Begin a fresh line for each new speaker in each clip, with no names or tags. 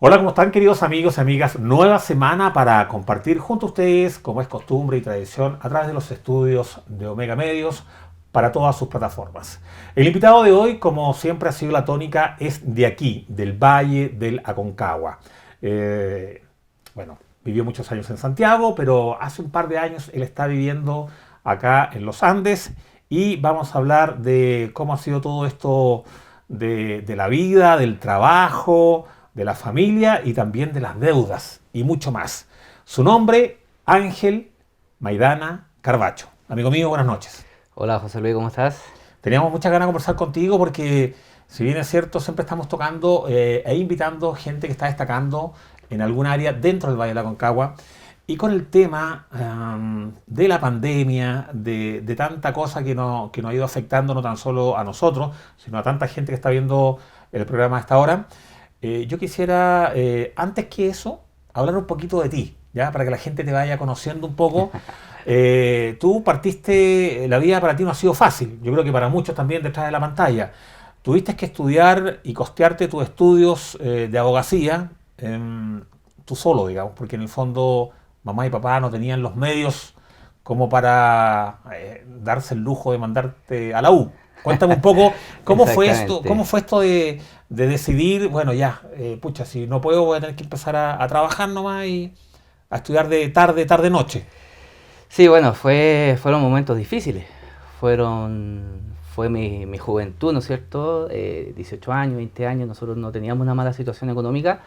Hola, ¿cómo están queridos amigos y amigas? Nueva semana para compartir junto a ustedes, como es costumbre y tradición, a través de los estudios de Omega Medios para todas sus plataformas. El invitado de hoy, como siempre ha sido la tónica, es de aquí, del Valle del Aconcagua. Eh, bueno, vivió muchos años en Santiago, pero hace un par de años él está viviendo acá en los Andes y vamos a hablar de cómo ha sido todo esto de la vida, del trabajo, de la familia y también de las deudas y mucho más. Su nombre, Ángel Maidana Carbacho. Amigo mío, buenas noches.
Hola José Luis, ¿cómo estás?
Teníamos muchas ganas de conversar contigo porque, si bien es cierto, siempre estamos tocando e invitando gente que está destacando en algún área dentro del Valle de la Concagua. Y con el tema de la pandemia, de tanta cosa que nos ha ido afectando no tan solo a nosotros, sino a tanta gente que está viendo el programa a esta hora, yo quisiera, antes que eso, hablar un poquito de ti, ¿ya? Para que la gente te vaya conociendo un poco. Tú partiste, la vida para ti no ha sido fácil, yo creo que para muchos también detrás de la pantalla. Tuviste que estudiar y costearte tus estudios de abogacía tú solo, digamos, porque en el fondo mamá y papá no tenían los medios como para darse el lujo de mandarte a la U. Cuéntame un poco cómo
Exactamente.
fue esto de decidir, bueno, ya, pucha, si no puedo voy a tener que empezar a trabajar nomás y a estudiar de tarde, tarde, noche.
Sí, bueno, fueron momentos difíciles. Fue mi juventud, ¿no es cierto? 18 años, 20 años, nosotros no teníamos una mala situación económica,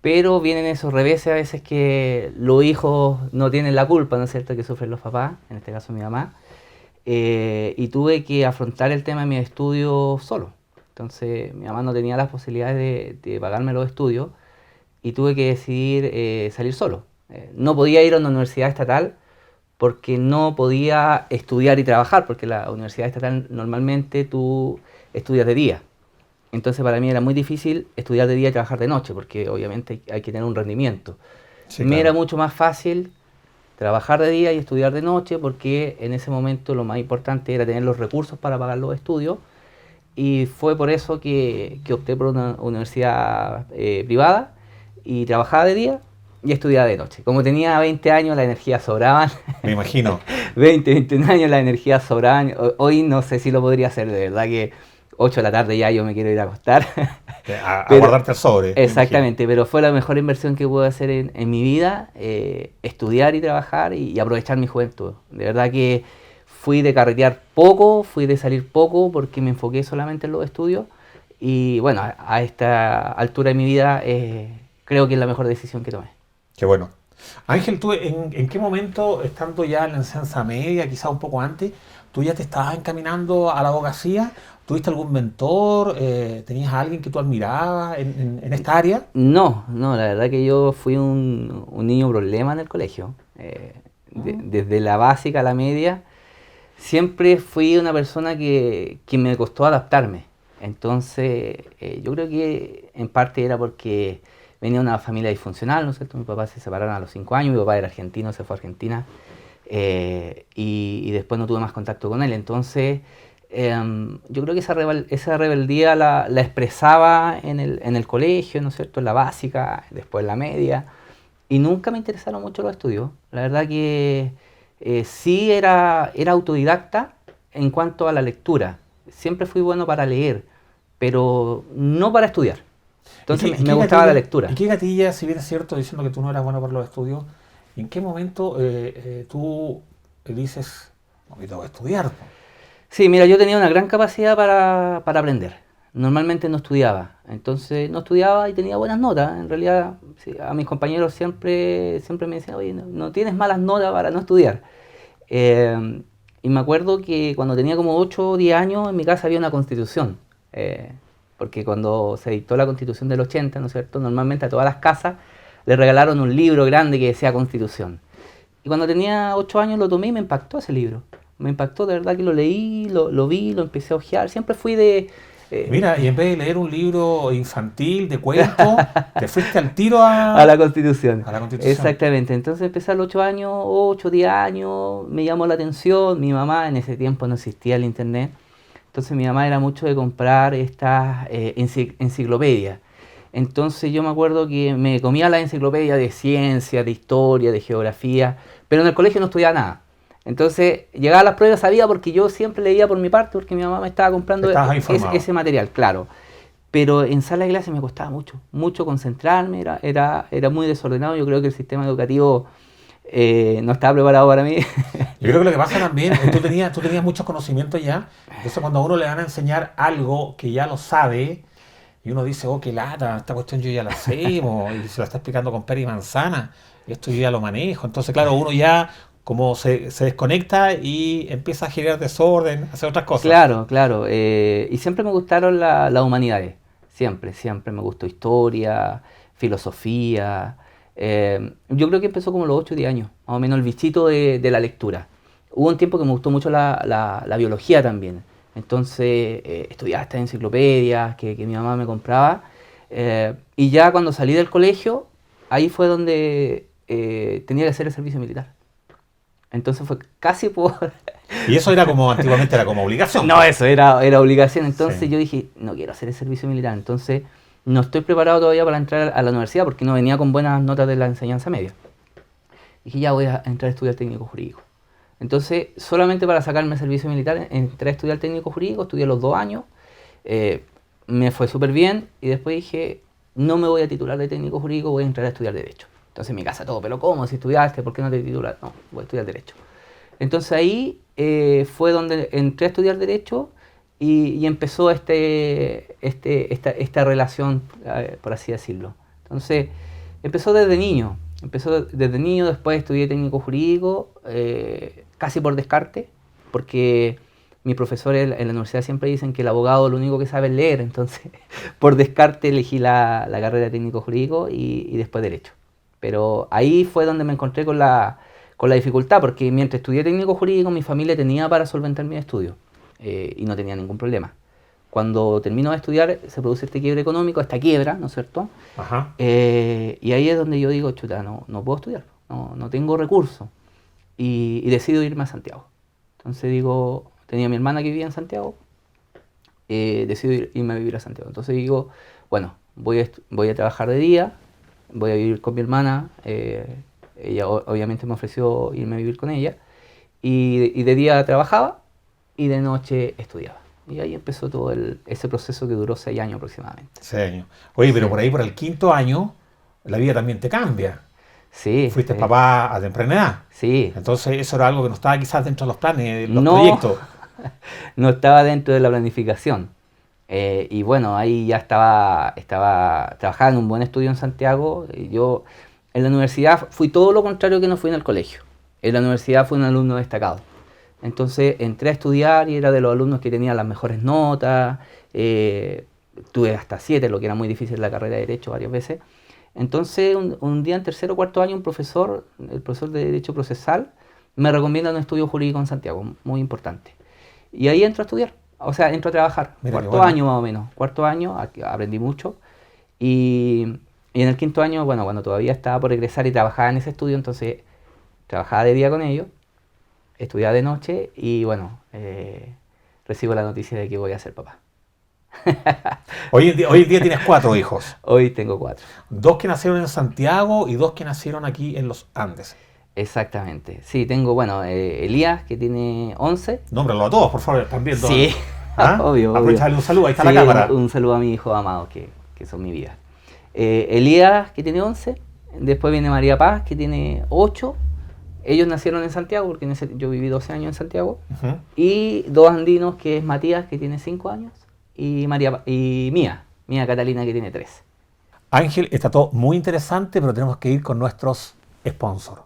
pero vienen esos reveses a veces que los hijos no tienen la culpa, ¿no es cierto?, que sufren los papás, en este caso mi mamá. Y tuve que afrontar el tema de mis estudios solo. Entonces mi mamá no tenía las posibilidades de pagarme los estudios y tuve que decidir salir solo. No podía ir a una universidad estatal porque no podía estudiar y trabajar, porque la universidad estatal normalmente tú estudias de día. Entonces para mí era muy difícil estudiar de día y trabajar de noche, porque obviamente hay que tener un rendimiento.
Sí,
Me era
claro.
mucho más fácil trabajar de día y estudiar de noche, porque en ese momento lo más importante era tener los recursos para pagar los estudios, y fue por eso que opté por una universidad privada y trabajaba de día y estudiaba de noche. Como tenía 20 años, la energía sobraban.
Me imagino.
20, 21 años, la energía sobraban. Hoy no sé si lo podría hacer, de verdad que 8 de la tarde ya yo me quiero ir a acostar.
A
Pero
guardarte el sobre, me imagino.
exactamente, pero fue la mejor inversión que pude hacer en mi vida, estudiar y trabajar y aprovechar mi juventud. De verdad que fui de carretear poco, fui de salir poco porque me enfoqué solamente en los estudios y bueno, a esta altura de mi vida creo que es la mejor decisión que tomé.
Qué bueno. Ángel, ¿tú en qué momento, estando ya en la enseñanza media, quizá un poco antes, tú ya te estabas encaminando a la abogacía? ¿Tuviste algún mentor? ¿Tenías a alguien que tú admirabas en esta área?
No, no, la verdad que yo fui un niño problema en el colegio.
Mm.
Desde la básica a la media, siempre fui una persona que me costó adaptarme. Entonces, yo creo que en parte era porque venía de una familia disfuncional, ¿no es cierto? Mi papá se separaron a los 5 años, mi papá era argentino, se fue a Argentina, y después no tuve más contacto con él. Entonces, yo creo que esa rebeldía la expresaba en el colegio, ¿no es cierto? En la básica, después en la media, y nunca me interesaron mucho los estudios. La verdad que sí era autodidacta en cuanto a la lectura. Siempre fui bueno para leer, pero no para estudiar. Entonces me gustaba la
Y
lectura.
qué gatilla, si bien es cierto, diciendo que tú no eras bueno para los estudios, ¿en qué momento tú dices, no, yo tengo que estudiar, po"?
Sí, mira, yo tenía una gran capacidad para aprender. Normalmente no estudiaba. Entonces no estudiaba y tenía buenas notas. En realidad, sí, a mis compañeros siempre me decían, oye, no tienes malas notas para no estudiar. Eh, y me acuerdo que cuando tenía como 8 o 10 años en mi casa había una constitución. eh, Porque cuando se dictó la constitución del 80, ¿no es cierto? Normalmente a todas las casas le regalaron un libro grande que decía constitución. Y cuando tenía 8 años lo tomé y me impactó ese libro. Me impactó, de verdad que lo leí, lo vi, lo empecé a hojear. Siempre fui de... eh,
Mira, y en vez de leer un libro infantil de cuentos, te fuiste al tiro
a la constitución.
a la Constitución.
Exactamente. Entonces empecé a los 8 años, 8 10 años, me llamó la atención. Mi mamá, en ese tiempo no existía el internet. Entonces mi mamá era mucho de comprar estas enciclopedias. Entonces yo me acuerdo que me comía la enciclopedia de ciencia, de historia, de geografía, pero en el colegio no estudiaba nada. Entonces llegaba a las pruebas, sabía porque yo siempre leía por mi parte, porque mi mamá me estaba comprando ese material, claro. Pero en sala de clase me costaba mucho concentrarme, era muy desordenado. Yo creo que el sistema educativo no estaba preparado para mí.
Yo creo que lo que pasa también, tú tenías muchos conocimientos ya, entonces cuando a uno le van a enseñar algo que ya lo sabe, y uno dice, oh, qué lata, esta cuestión yo ya la sé, y se la está explicando con pera y manzana, y esto yo ya lo manejo. Entonces, claro, uno ya como se desconecta y empieza a generar desorden, a hacer otras cosas.
Claro. Y siempre me gustaron las humanidades. Siempre me gustó historia, filosofía. Yo creo que empezó como a los 8 o 10 años, más o menos el bichito de la lectura. Hubo un tiempo que me gustó mucho la biología también. Entonces estudiaba estas enciclopedias que mi mamá me compraba. Y ya cuando salí del colegio, ahí fue donde tenía que hacer el servicio militar. Entonces fue casi por...
Y eso era como, antiguamente era como obligación.
No, eso era obligación. Entonces yo dije, no quiero hacer el servicio militar. Entonces no estoy preparado todavía para entrar a la universidad porque no venía con buenas notas de la enseñanza media. Dije, ya voy a entrar a estudiar técnico jurídico. Entonces, solamente para sacarme el servicio militar, entré a estudiar técnico jurídico, estudié los 2 años, me fue súper bien y después dije, no me voy a titular de técnico jurídico, voy a entrar a estudiar Derecho. Entonces en mi casa todo, pero ¿cómo? Si estudiaste, ¿por qué no te titulas? No, voy a estudiar Derecho. Entonces ahí fue donde entré a estudiar Derecho y empezó esta relación, por así decirlo. Entonces empezó desde niño, después estudié técnico jurídico, casi por descarte, porque mis profesores en la universidad siempre dicen que el abogado lo único que sabe es leer, entonces por descarte elegí la carrera de técnico jurídico y después Derecho. Pero ahí fue donde me encontré con la dificultad, porque mientras estudié técnico jurídico, mi familia tenía para solventar mis estudios y no tenía ningún problema. Cuando termino de estudiar, se produce este quiebre económico, esta quiebra, ¿no es cierto?
Ajá.
Y ahí es donde yo digo, chuta, no puedo estudiar, no tengo recursos. Y decido irme a Santiago. Entonces digo, tenía mi hermana que vivía en Santiago, decido irme a vivir a Santiago. Entonces digo, bueno, voy a trabajar de día, voy a vivir con mi hermana, ella obviamente me ofreció irme a vivir con ella, y de día trabajaba y de noche estudiaba. Y ahí empezó todo ese proceso que duró 6 años aproximadamente.
6 años. Oye, pero por ahí, por el 5.º año, la vida también te cambia.
Sí.
Fuiste papá a temprana edad.
Sí.
Entonces eso era algo que no estaba quizás dentro de los planes, de los proyectos.
No estaba dentro de la planificación. Y bueno, ahí ya estaba trabajando en un buen estudio en Santiago. Yo en la universidad fui todo lo contrario que no fui en el colegio. En la universidad fui un alumno destacado. Entonces entré a estudiar y era de los alumnos que tenían las mejores notas. Tuve hasta 7, lo que era muy difícil en la carrera de Derecho varias veces. Entonces un día en 3.º o 4.º año el profesor de Derecho Procesal me recomienda un estudio jurídico en Santiago, muy importante. Y ahí entro a estudiar, o sea, entro a trabajar. Mira, 4.º año más o menos, 4.º año, aprendí mucho. Y en el 5.º año, bueno, cuando todavía estaba por egresar y trabajaba en ese estudio, entonces trabajaba de día con ellos, estudiaba de noche y bueno, recibo la noticia de que voy a ser papá.
Hoy en día tienes 4 hijos.
Hoy tengo 4.
2 que nacieron en Santiago y 2 que nacieron aquí en los Andes.
Exactamente. Sí, tengo, bueno, Elías, que tiene 11.
Nómbralo a todos, por favor, están viendo.
Sí,
¿Ah?
obvio.
Aprovechale un saludo, ahí está
sí,
la cámara.
Un saludo a mis hijos amados, que son mi vida. Elías, que tiene 11. Después viene María Paz, que tiene 8. Ellos nacieron en Santiago, porque yo viví 12 años en Santiago. Uh-huh. Y 2 andinos, que es Matías, que tiene 5 años. Y Mía Catalina, que tiene 3.
Ángel, está todo muy interesante, pero tenemos que ir con nuestros sponsors.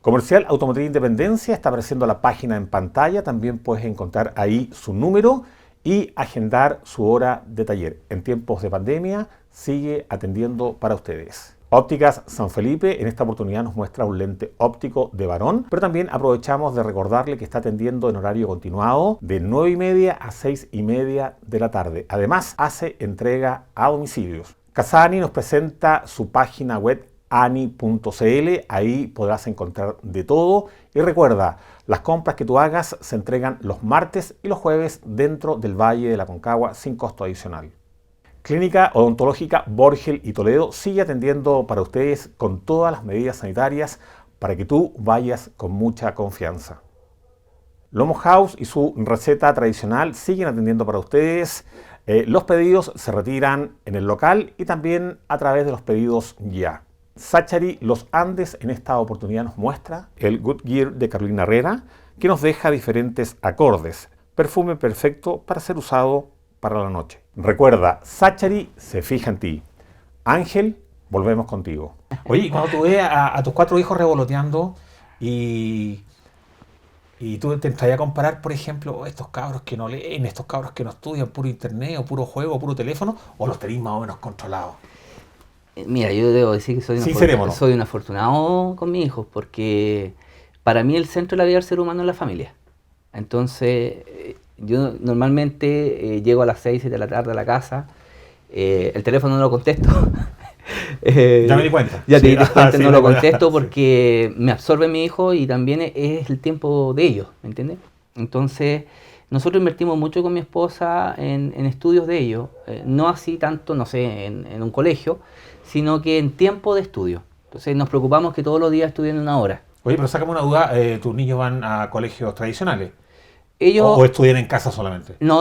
Comercial Automotriz Independencia, está apareciendo la página en pantalla, también puedes encontrar ahí su número y agendar su hora de taller. En tiempos de pandemia sigue atendiendo para ustedes. Ópticas San Felipe en esta oportunidad nos muestra un lente óptico de varón, pero también aprovechamos de recordarle que está atendiendo en horario continuado de 9:30 a 6:30 de la tarde. Además, hace entrega a domicilios. Casani nos presenta su página web ani.cl, ahí podrás encontrar de todo. Y recuerda, las compras que tú hagas se entregan los martes y los jueves dentro del Valle de la Aconcagua sin costo adicional. Clínica Odontológica Borgel y Toledo sigue atendiendo para ustedes con todas las medidas sanitarias para que tú vayas con mucha confianza. Lomo House y su receta tradicional siguen atendiendo para ustedes. Los pedidos se retiran en el local y también a través de los pedidos ya. Zachary Los Andes en esta oportunidad nos muestra el Good Gear de Carolina Herrera, que nos deja diferentes acordes. Perfume perfecto para ser usado para la noche. Recuerda, Zachary se fija en ti. Ángel, volvemos contigo. Oye, cuando tú ves a tus 4 hijos revoloteando y tú te entras a comparar, por ejemplo, estos cabros que no leen, estos cabros que no estudian, puro internet, o puro juego, o puro teléfono, o los tenéis más o menos controlados.
Mira, yo debo decir que soy un afortunado con mis hijos, porque para mí el centro de la vida del ser humano es la familia. Entonces, yo normalmente llego a las 6, 7 de la tarde a la casa, el teléfono no lo contesto.
Ya me di cuenta.
Ya te di cuenta, no lo contesto porque me absorbe mi hijo y también es el tiempo de ellos, ¿me entiendes? Entonces, nosotros invertimos mucho con mi esposa en estudios de ellos, no así tanto, no sé, en un colegio, sino que en tiempo de estudio. Entonces, nos preocupamos que todos los días estudien 1 hora.
Oye, pero sácame una duda, ¿tus niños van a colegios tradicionales?
Ellos,
¿O estudian en casa solamente?
No,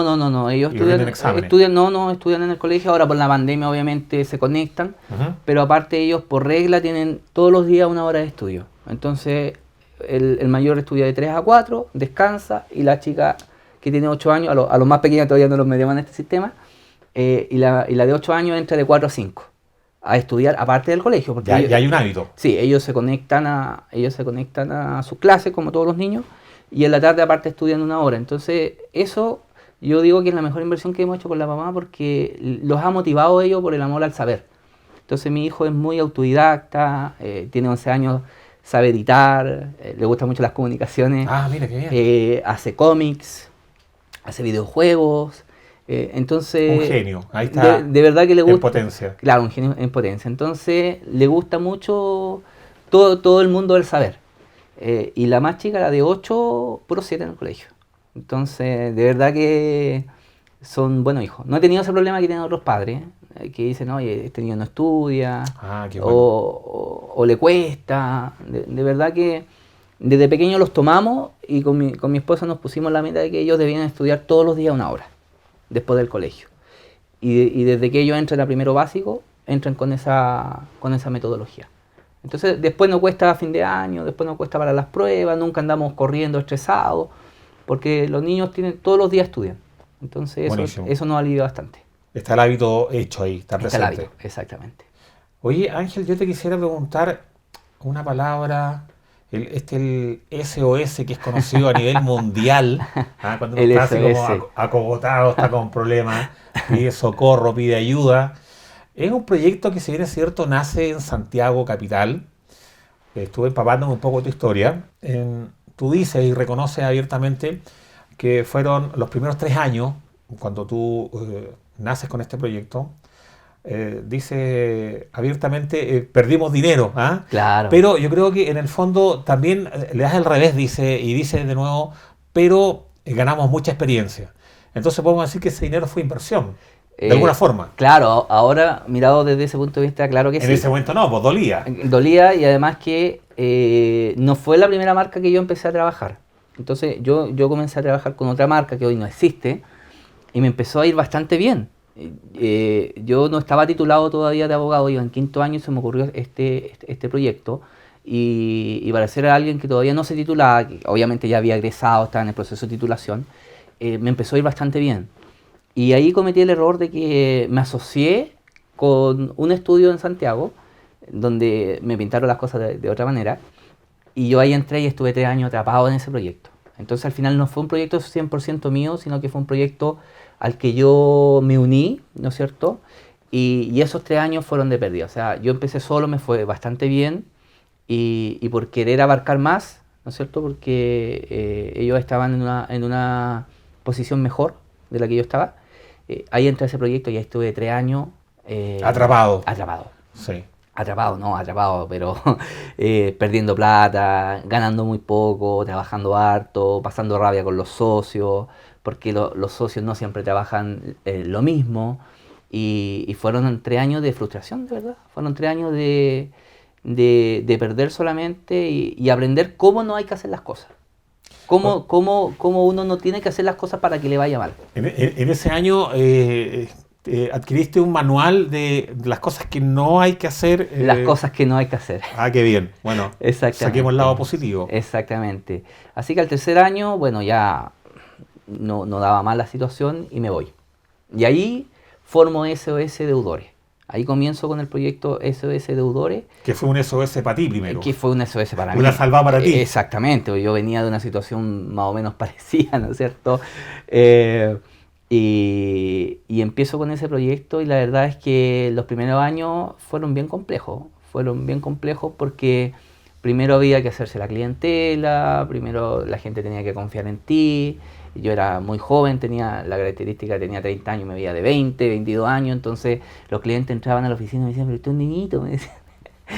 ellos estudian en el colegio. Ahora por la pandemia obviamente se conectan, pero aparte ellos por regla tienen todos los días 1 hora de estudio. Entonces el mayor estudia de 3 a 4, descansa, y la chica que tiene 8 años, a los más pequeños todavía no los medimos en este sistema, y la de 8 años entra de 4 a 5 a estudiar aparte del colegio. Porque
ya hay un hábito.
Sí, ellos se conectan a sus clases como todos los niños, y en la tarde aparte estudian 1 hora. Entonces eso yo digo que es la mejor inversión que hemos hecho con la mamá, porque los ha motivado ellos por el amor al saber. Entonces mi hijo es muy autodidacta, tiene 11 años, sabe editar, le gustan mucho las comunicaciones.
Mira qué bien.
Hace cómics, hace videojuegos. Entonces,
un genio, ahí está.
De verdad que le gusta.
En potencia.
Claro, un genio en potencia. Entonces le gusta mucho todo el mundo del saber. Y la más chica, la de 8, puro 7 en el colegio. Entonces, de verdad que son buenos hijos. No he tenido ese problema que tienen otros padres, que dicen, oye, este niño no estudia,
qué bueno.
o le cuesta. De verdad que desde pequeños los tomamos, y con mi esposa nos pusimos la meta de que ellos debían estudiar todos los días 1 hora, después del colegio. Y desde que ellos entran a primero básico, entran con esa metodología. Entonces después no cuesta a fin de año, después no cuesta para las pruebas, nunca andamos corriendo estresados, porque los niños todos los días estudian. Entonces eso nos alivia bastante.
Está el hábito hecho ahí, está presente.
Está el hábito, exactamente.
Oye, Ángel, yo te quisiera preguntar una palabra, el SOS, que es conocido a nivel mundial, cuando uno está así como acogotado, está con problemas, pide socorro, pide ayuda. Es un proyecto que, si bien es cierto, nace en Santiago capital. Estuve empapándome un poco de tu historia. Tú dices y reconoces abiertamente que fueron los primeros 3 años, cuando tú naces con este proyecto. Dice abiertamente, perdimos dinero.
Claro.
Pero yo creo que en el fondo también le das al revés, dice de nuevo, pero ganamos mucha experiencia. Entonces podemos decir que ese dinero fue inversión. De alguna forma.
Claro, ahora mirado desde ese punto de vista, claro que sí.
En ese momento no, pues dolía.
Dolía, y además que no fue la primera marca que yo empecé a trabajar. Entonces yo comencé a trabajar con otra marca que hoy no existe, y me empezó a ir bastante bien. Yo no estaba titulado todavía de abogado, iba en 5º año y se me ocurrió este proyecto. Y para ser alguien que todavía no se titulaba, que obviamente ya había egresado, estaba en el proceso de titulación, me empezó a ir bastante bien. Y ahí cometí el error de que me asocié con un estudio en Santiago, donde me pintaron las cosas de otra manera, y yo ahí entré y estuve 3 años atrapado en ese proyecto. Entonces al final no fue un proyecto 100% mío, sino que fue un proyecto al que yo me uní, ¿no es cierto? Y esos 3 años fueron de pérdida. O sea, yo empecé solo, me fue bastante bien, y por querer abarcar más, ¿no es cierto? Porque ellos estaban en una posición mejor de la que yo estaba. Ahí entré a ese proyecto y ahí estuve 3 años.
Atrapado.
Sí. Atrapado, pero perdiendo plata, ganando muy poco, trabajando harto, pasando rabia con los socios, porque los socios no siempre trabajan lo mismo. Y fueron 3 años de frustración, de verdad. Fueron 3 años de perder solamente y aprender cómo no hay que hacer las cosas. Cómo uno no tiene que hacer las cosas para que le vaya mal.
En ese año adquiriste un manual de las cosas que no hay que hacer.
Las cosas que no hay que hacer.
Ah, qué bien. Bueno, saquemos el lado positivo.
Exactamente. Así que al tercer año, bueno, ya no daba más la situación y me voy. Y ahí formo SOS Deudores. Ahí comienzo con el proyecto SOS Deudores.
Que fue un SOS para ti primero.
Que fue un SOS para mí.
Una salvada para ti.
Exactamente. Yo venía de una situación más o menos parecida, ¿no es cierto? Y empiezo con ese proyecto y la verdad es que los primeros años fueron bien complejos. Fueron bien complejos porque primero había que hacerse la clientela, primero la gente tenía que confiar en ti. Yo era muy joven, tenía la característica, tenía 30 años, me veía de 20, 22 años, entonces los clientes entraban a la oficina y me decían, pero usted es un niñito, me decían.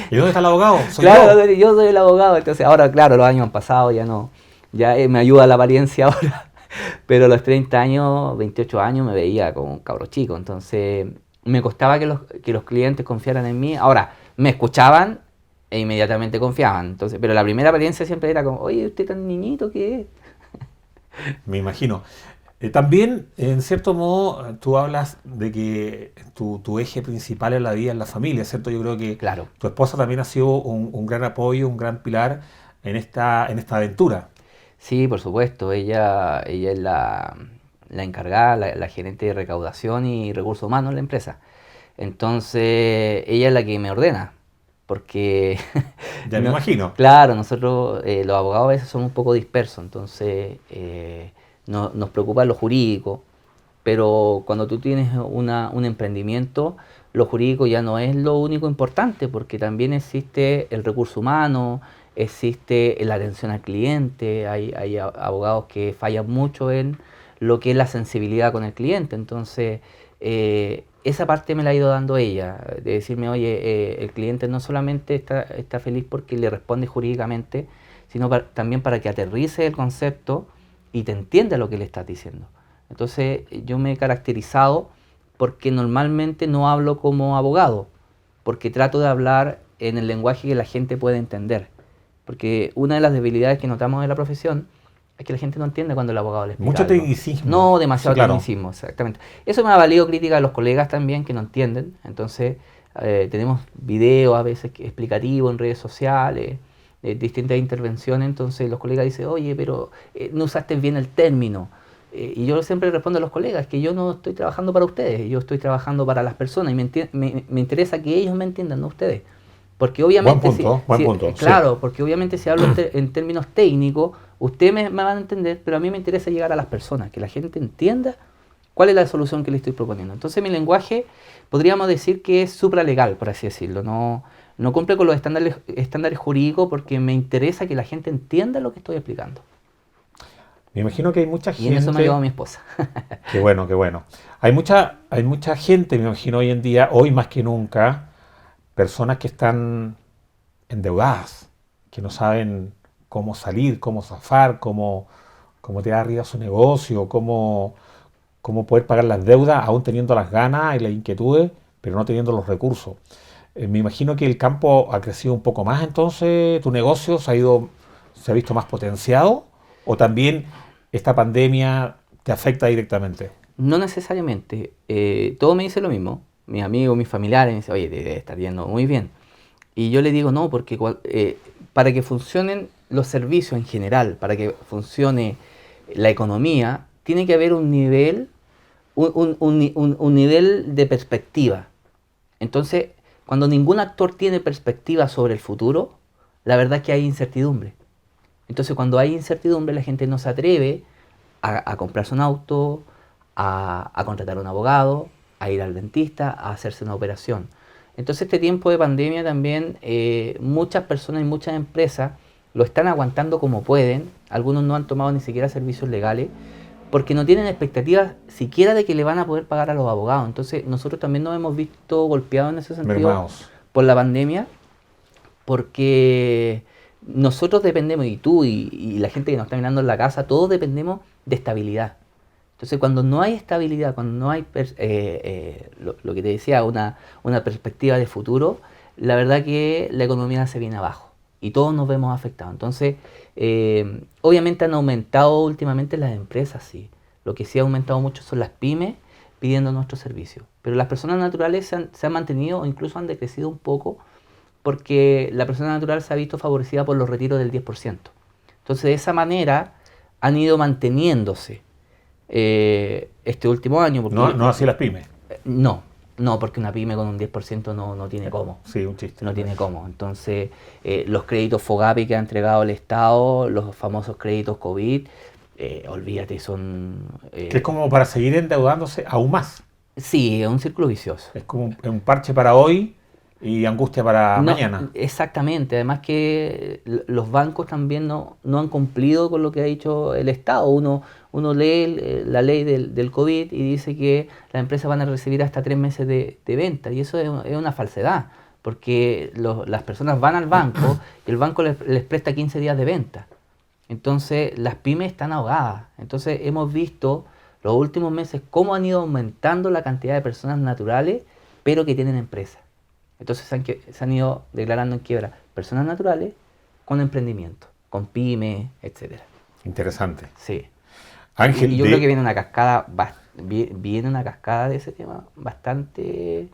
¿Y dónde está el abogado?
Claro, yo soy el abogado, entonces ahora claro, los años han pasado, ya no, ya me ayuda la apariencia ahora, pero a los 30 años, 28 años me veía como un cabro chico, entonces me costaba que los clientes confiaran en mí. Ahora, me escuchaban e inmediatamente confiaban, entonces, pero la primera apariencia siempre era como, oye, usted tan niñito, ¿qué es?
Me imagino. También, en cierto modo, tú hablas de que tu eje principal en la vida es la familia, ¿cierto? Yo creo que
Claro.
tu esposa también ha sido un gran apoyo, un gran pilar en esta aventura.
Sí, por supuesto. Ella es la encargada, la gerente de recaudación y recursos humanos en la empresa. Entonces, ella es la que me ordena. Porque,
Ya me imagino.
claro, nosotros los abogados a veces somos un poco dispersos, entonces nos preocupa lo jurídico, pero cuando tú tienes un emprendimiento, lo jurídico ya no es lo único importante, porque también existe el recurso humano, existe la atención al cliente, hay abogados que fallan mucho en lo que es la sensibilidad con el cliente, entonces esa parte me la ha ido dando ella, de decirme, oye, el cliente no solamente está feliz porque le responde jurídicamente, sino también para que aterrice el concepto y te entienda lo que le estás diciendo. Entonces yo me he caracterizado porque normalmente no hablo como abogado, porque trato de hablar en el lenguaje que la gente puede entender. Porque una de las debilidades que notamos en la profesión es que la gente no entiende cuando el abogado le explica
Mucho
algo.
tecnicismo.
No, demasiado
Sí, claro.
tecnicismo, exactamente. Eso me ha valido crítica de los colegas también que no entienden. Entonces, tenemos videos a veces explicativos en redes sociales, distintas intervenciones. Entonces, los colegas dicen, oye, pero no usaste bien el término. Y yo siempre respondo a los colegas que yo no estoy trabajando para ustedes, yo estoy trabajando para las personas y me interesa que ellos me entiendan, no ustedes. Porque obviamente,
buen punto.
Claro,
Sí.
porque obviamente si hablo en términos técnicos, ustedes me van a entender, pero a mí me interesa llegar a las personas, que la gente entienda cuál es la solución que le estoy proponiendo. Entonces mi lenguaje podríamos decir que es supralegal, por así decirlo. No cumple con los estándares jurídicos porque me interesa que la gente entienda lo que estoy explicando.
Me imagino que hay mucha gente.
Y en eso me ayudó mi esposa.
Qué bueno, qué bueno. Hay mucha gente, me imagino hoy en día, hoy más que nunca, personas que están endeudadas, que no saben cómo salir, cómo zafar, cómo tirar arriba su negocio, cómo poder pagar las deudas, aún teniendo las ganas y las inquietudes, pero no teniendo los recursos. Me imagino que el campo ha crecido un poco más, entonces tu negocio se ha visto más potenciado, o también esta pandemia te afecta directamente.
No necesariamente. Todos me dicen lo mismo. Mis amigos, mis familiares me dicen, oye, te debe estar yendo muy bien. Y yo le digo, no, porque para que funcionen los servicios en general, para que funcione la economía, tiene que haber un nivel de perspectiva. Entonces, cuando ningún actor tiene perspectiva sobre el futuro, la verdad es que hay incertidumbre. Entonces, cuando hay incertidumbre, la gente no se atreve a comprarse un auto, a contratar a un abogado, a ir al dentista, a hacerse una operación. Entonces, este tiempo de pandemia también, muchas personas y muchas empresas lo están aguantando como pueden. Algunos no han tomado ni siquiera servicios legales porque no tienen expectativas siquiera de que le van a poder pagar a los abogados. Entonces, nosotros también nos hemos visto golpeados en ese sentido
Mermados.
por la pandemia, porque nosotros dependemos, y tú y la gente que nos está mirando en la casa, todos dependemos de estabilidad. Entonces, cuando no hay estabilidad, cuando no hay lo que te decía, una perspectiva de futuro, la verdad que la economía se viene abajo y todos nos vemos afectados. Entonces, obviamente han aumentado últimamente las empresas, sí. Lo que sí ha aumentado mucho son las pymes pidiendo nuestros servicios. Pero las personas naturales se han mantenido o incluso han decrecido un poco porque la persona natural se ha visto favorecida por los retiros del 10%. Entonces, de esa manera han ido manteniéndose este último año. Porque,
no así las pymes.
No, porque una pyme con un 10% no tiene cómo.
Sí, un chiste.
No tiene cómo. Entonces, los créditos FOGAPE que ha entregado el Estado, los famosos créditos COVID, olvídate, son...
que es como para seguir endeudándose aún más.
Sí, es un círculo vicioso.
Es como un parche para hoy y angustia para mañana.
Exactamente. Además que los bancos también no han cumplido con lo que ha dicho el Estado. Uno lee la ley del COVID y dice que las empresas van a recibir hasta 3 meses de venta. Y eso es una falsedad, porque las personas van al banco y el banco les presta 15 días de venta. Entonces las pymes están ahogadas. Entonces hemos visto los últimos meses cómo han ido aumentando la cantidad de personas naturales, pero que tienen empresas. Entonces se han ido declarando en quiebra personas naturales con emprendimiento, con pymes, etcétera.
Interesante.
Sí.
Ángel,
y yo creo que viene una cascada de ese tema bastante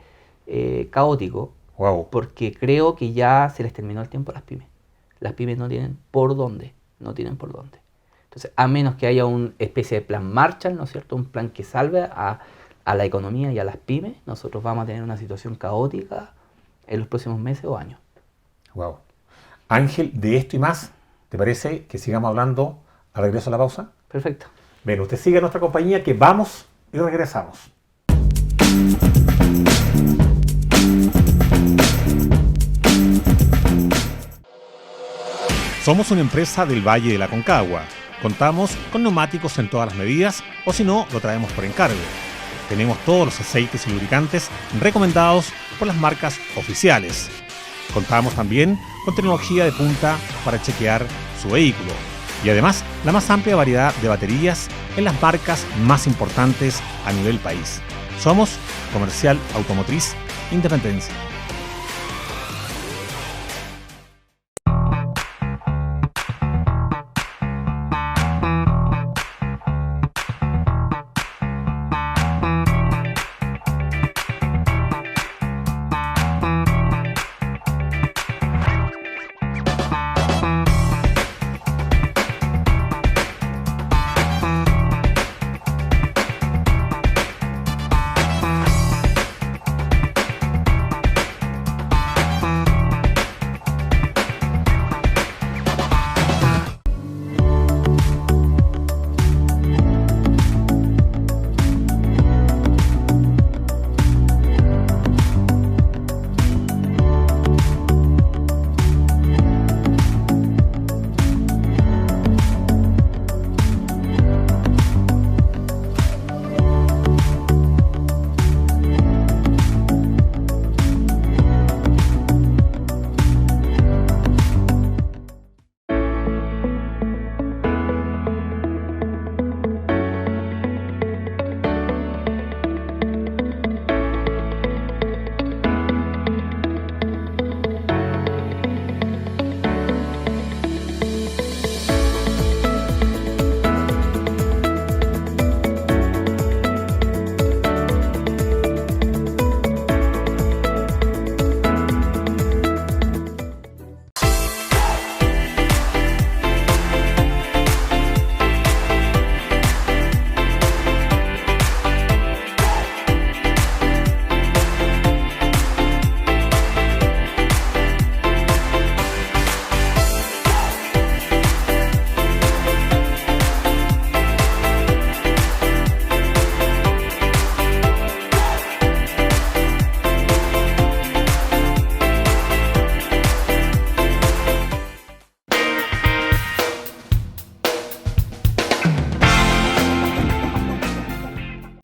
caótico.
Wow.
Porque creo que ya se les terminó el tiempo a las pymes. Las pymes no tienen por dónde. Entonces, a menos que haya una especie de plan Marshall, ¿no es cierto? Un plan que salve a la economía y a las pymes, nosotros vamos a tener una situación caótica en los próximos meses o años.
Wow. Ángel, de esto y más, ¿te parece que sigamos hablando al regreso a la pausa?
Perfecto.
Bien, usted sigue a nuestra compañía, que vamos y regresamos. Somos una empresa del Valle de la Aconcagua. Contamos con neumáticos en todas las medidas, o si no, lo traemos por encargo. Tenemos todos los aceites y lubricantes recomendados por las marcas oficiales. Contamos también con tecnología de punta para chequear su vehículo. Y además, la más amplia variedad de baterías en las marcas más importantes a nivel país. Somos Comercial Automotriz Independencia.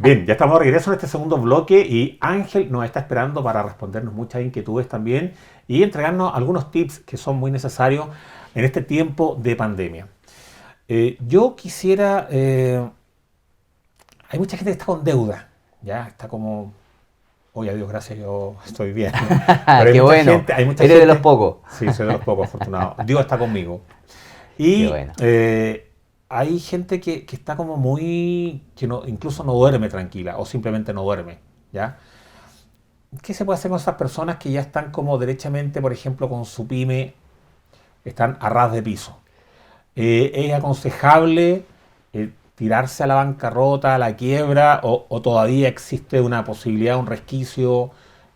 Bien, ya estamos de regreso en este segundo bloque y Ángel nos está esperando para respondernos muchas inquietudes también y entregarnos algunos tips que son muy necesarios en este tiempo de pandemia. Yo quisiera hay mucha gente que está con deuda, ya está como, oye, a Dios gracias, yo estoy bien. Pero
Qué bueno,
hay mucha
eres
gente,
de los pocos.
Sí, soy de los pocos afortunados. Dios está conmigo.
Qué
Y
bueno.
hay gente que está como muy, que no, incluso no duerme tranquila o simplemente no duerme, ¿ya? ¿Qué se puede hacer con esas personas que ya están como derechamente, por ejemplo, con su pyme, están a ras de piso? ¿Es aconsejable tirarse a la bancarrota, a la quiebra, o todavía existe una posibilidad, un resquicio,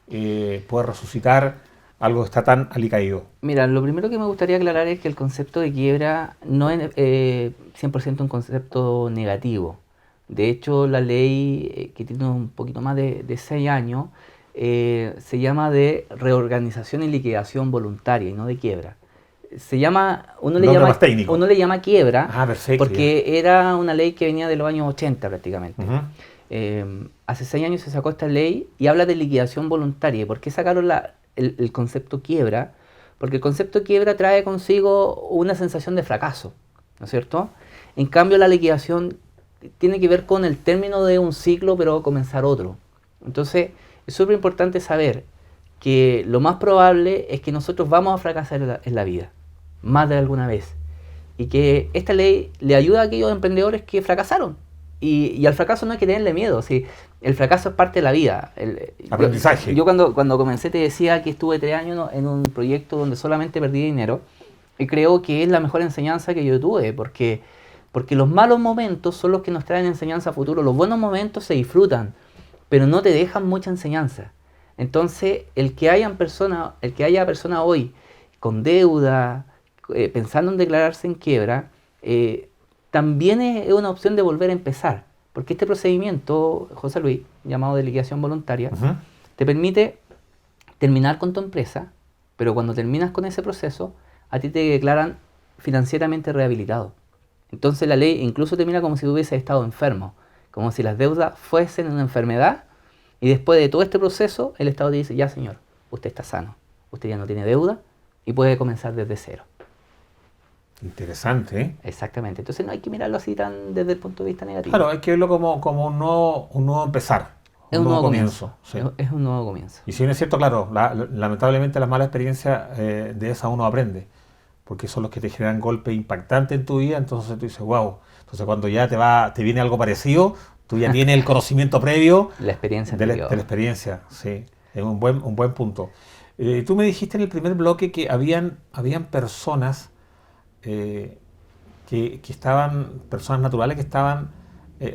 puede resucitar algo que está tan alicaído?
Mira, lo primero que me gustaría aclarar es que el concepto de quiebra no es 100% un concepto negativo. De hecho, la ley, que tiene un poquito más de 6 años, se llama de reorganización y liquidación voluntaria y no de quiebra. Se llama,
Nombre más técnico.
uno le llama quiebra
Ah, perfecto.
porque era una ley que venía de los años 80 prácticamente.
Ujú.
Hace 6 años se sacó esta ley y habla de liquidación voluntaria. ¿Y por qué sacaron el concepto quiebra? Porque el concepto quiebra trae consigo una sensación de fracaso, ¿no es cierto? En cambio, la liquidación tiene que ver con el término de un ciclo, pero comenzar otro. Entonces, es súper importante saber que lo más probable es que nosotros vamos a fracasar en la vida, más de alguna vez. Y que esta ley le ayuda a aquellos emprendedores que fracasaron. Y al fracaso no hay que tenerle miedo, ¿sí? El fracaso es parte de la vida.
Aprendizaje.
Yo cuando comencé te decía que estuve 3 años en un proyecto donde solamente perdí dinero, y creo que es la mejor enseñanza que yo tuve, porque los malos momentos son los que nos traen enseñanza a futuro. Los buenos momentos se disfrutan, pero no te dejan mucha enseñanza. Entonces, el que haya personas hoy con deuda, pensando en declararse en quiebra, también es una opción de volver a empezar. Porque este procedimiento, José Luis, llamado de liquidación voluntaria,
Ujú.
te permite terminar con tu empresa, pero cuando terminas con ese proceso, a ti te declaran financieramente rehabilitado. Entonces la ley incluso termina como si hubieses estado enfermo, como si las deudas fuesen una enfermedad, y después de todo este proceso, el Estado te dice, ya señor, usted está sano, usted ya no tiene deuda y puede comenzar desde cero.
Interesante, ¿eh?
Exactamente. Entonces no hay que mirarlo así tan desde el punto de vista negativo.
Claro, hay que verlo como un nuevo empezar,
Es
un
un
nuevo
nuevo
comienzo. Sí.
Es un nuevo comienzo.
Y si bien es cierto, claro, lamentablemente las malas experiencias de esas uno aprende, porque son los que te generan golpes impactantes en tu vida, entonces tú dices, wow. Entonces cuando ya te viene algo parecido, tú ya tienes el conocimiento previo
La experiencia
de la
anterior.
experiencia, sí, es un buen punto. Tú me dijiste en el primer bloque que habían personas eh, que estaban, personas naturales que estaban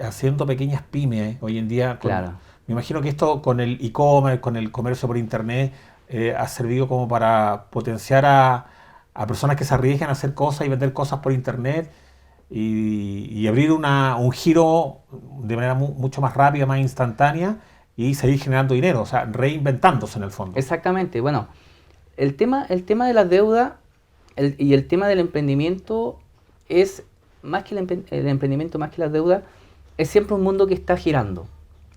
haciendo pequeñas pymes hoy en día.
Claro.
Me imagino que esto con el e-commerce, con el comercio por internet, ha servido como para potenciar a personas que se arriesgan a hacer cosas y vender cosas por internet y abrir un giro de manera mucho más rápida, más instantánea y seguir generando dinero, o sea, reinventándose en el fondo.
Exactamente. Bueno, el tema de las deudas y el tema del emprendimiento es, más que el emprendimiento, más que las deudas, es siempre un mundo que está girando.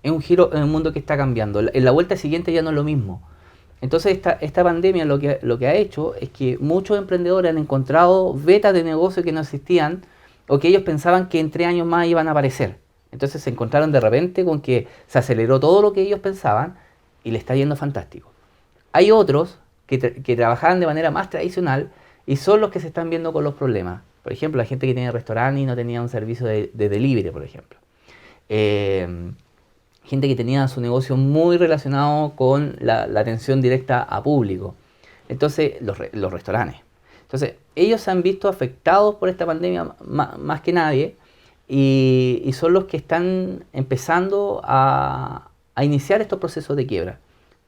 Es un mundo que está cambiando. En la vuelta siguiente ya no es lo mismo. Entonces esta pandemia lo que ha hecho es que muchos emprendedores han encontrado vetas de negocio que no existían o que ellos pensaban que en 3 años más iban a aparecer. Entonces se encontraron de repente con que se aceleró todo lo que ellos pensaban y le está yendo fantástico. Hay otros que trabajaban de manera más tradicional y son los que se están viendo con los problemas. Por ejemplo, la gente que tiene restaurante y no tenía un servicio de delivery, por ejemplo. Gente que tenía su negocio muy relacionado con la atención directa a público. Entonces, los restaurantes. Entonces, ellos se han visto afectados por esta pandemia más que nadie y son los que están empezando a iniciar estos procesos de quiebra.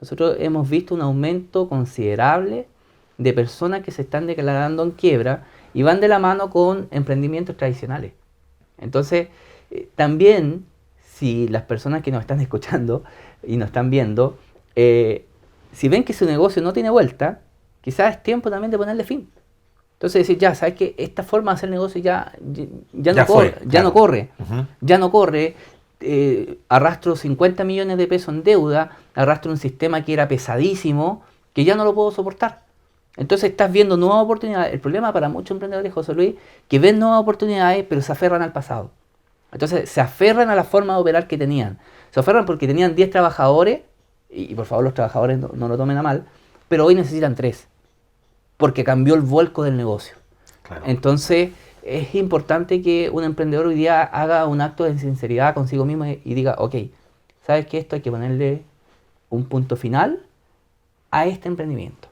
Nosotros hemos visto un aumento considerable de personas que se están declarando en quiebra y van de la mano con emprendimientos tradicionales. Entonces, también, si las personas que nos están escuchando y nos están viendo, si ven que su negocio no tiene vuelta, quizás es tiempo también de ponerle fin. Entonces decir, ya, ¿sabes qué? Esta forma de hacer negocio ya no corre.
Uh-huh.
Ya no corre. Arrastro 50 millones de pesos en deuda, arrastro un sistema que era pesadísimo, que ya no lo puedo soportar. Entonces estás viendo nuevas oportunidades. El problema para muchos emprendedores, José Luis, que ven nuevas oportunidades, pero se aferran al pasado. Entonces se aferran a la forma de operar que tenían. Se aferran porque tenían 10 trabajadores, y por favor los trabajadores no lo tomen a mal, pero hoy necesitan 3, porque cambió el vuelco del negocio.
Claro.
Entonces es importante que un emprendedor hoy día haga un acto de sinceridad consigo mismo y diga, ok, ¿sabes qué? Esto hay que ponerle un punto final a este emprendimiento.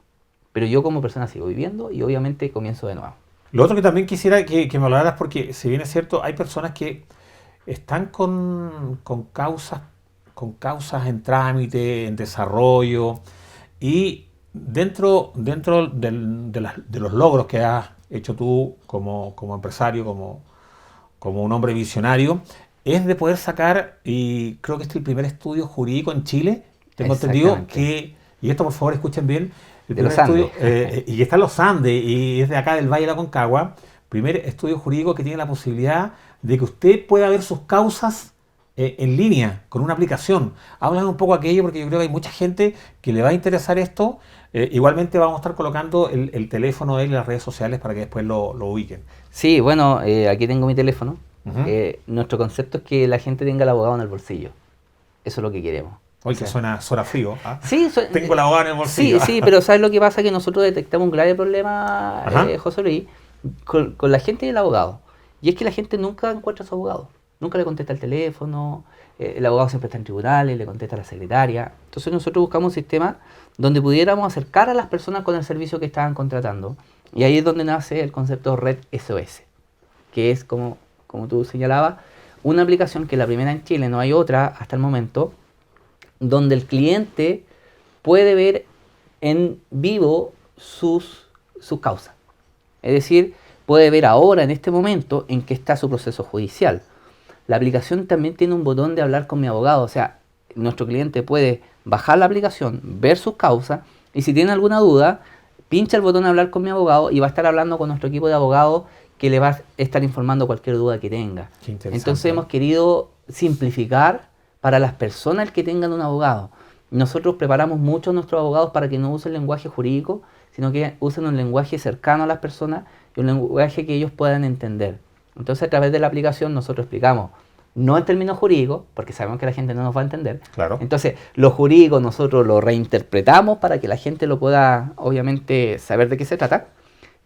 Pero yo como persona sigo viviendo y obviamente comienzo de nuevo.
Lo otro que también quisiera que me hablaras, porque si bien es cierto, hay personas que están con causas en trámite, en desarrollo, y de los logros que has hecho tú como empresario, como un hombre visionario, es de poder sacar, y creo que este es el primer estudio jurídico en Chile, tengo entendido que, y esto por favor escuchen bien, el
De
primer
los Andes.
estudio, y está en los Andes, y es de acá del Valle de la Concagua, primer estudio jurídico que tiene la posibilidad de que usted pueda ver sus causas en línea, con una aplicación. Háblame un poco aquello, porque yo creo que hay mucha gente que le va a interesar esto. Igualmente vamos a estar colocando el teléfono de él en las redes sociales para que después lo ubiquen.
Sí, bueno, aquí tengo mi teléfono.
Ujú.
Nuestro concepto es que la gente tenga el abogado en el bolsillo. Eso es lo que queremos.
Hoy
O sea,
que suena frío. ¿Ah?
sí,
Tengo el abogado en el bolsillo.
sí, pero ¿sabes lo que pasa? Que nosotros detectamos un grave problema,
Ajá.
José Luis, con la gente y el abogado. Y es que la gente nunca encuentra a su abogado. Nunca le contesta el teléfono, el abogado siempre está en tribunales, le contesta a la secretaria. Entonces nosotros buscamos un sistema donde pudiéramos acercar a las personas con el servicio que estaban contratando. Y ahí es donde nace el concepto Red SOS, que es, como tú señalabas, una aplicación que es la primera en Chile, no hay otra hasta el momento, donde el cliente puede ver en vivo sus causas. Es decir, puede ver ahora, en este momento, en qué está su proceso judicial. La aplicación también tiene un botón de hablar con mi abogado, o sea, nuestro cliente puede bajar la aplicación, ver sus causas, y si tiene alguna duda, pincha el botón de hablar con mi abogado y va a estar hablando con nuestro equipo de abogados que le va a estar informando cualquier duda que tenga.
Qué interesante.
Entonces hemos querido simplificar para las personas que tengan un abogado. Nosotros preparamos mucho a nuestros abogados para que no usen lenguaje jurídico, sino que usen un lenguaje cercano a las personas y un lenguaje que ellos puedan entender. Entonces a través de la aplicación nosotros explicamos, no en términos jurídicos, porque sabemos que la gente no nos va a entender.
Claro.
Entonces lo jurídico nosotros lo reinterpretamos para que la gente lo pueda obviamente saber de qué se trata.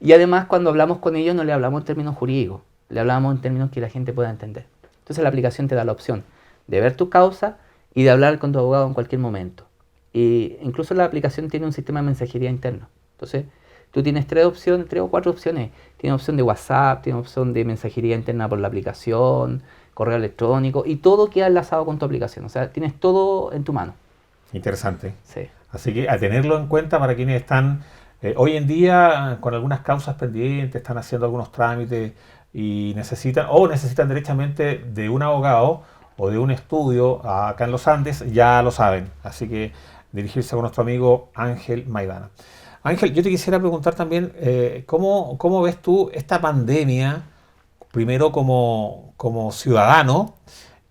Y además cuando hablamos con ellos no le hablamos en términos jurídicos, le hablamos en términos que la gente pueda entender. Entonces la aplicación te da la opción de ver tu causa y de hablar con tu abogado en cualquier momento. Y incluso la aplicación tiene un sistema de mensajería interno. Entonces tú tienes 3 o 4 opciones. Tienes opción de WhatsApp, tienes opción de mensajería interna por la aplicación, correo electrónico, y todo queda enlazado con tu aplicación. O sea, tienes todo en tu mano.
Interesante.
Sí.
Así que a tenerlo en cuenta para quienes están hoy en día con algunas causas pendientes, están haciendo algunos trámites y necesitan derechamente de un abogado o de un estudio acá en los Andes, ya lo saben. Así que dirigirse con nuestro amigo Ángel Maidana. Ángel, yo te quisiera preguntar también, ¿cómo ves tú esta pandemia, primero como ciudadano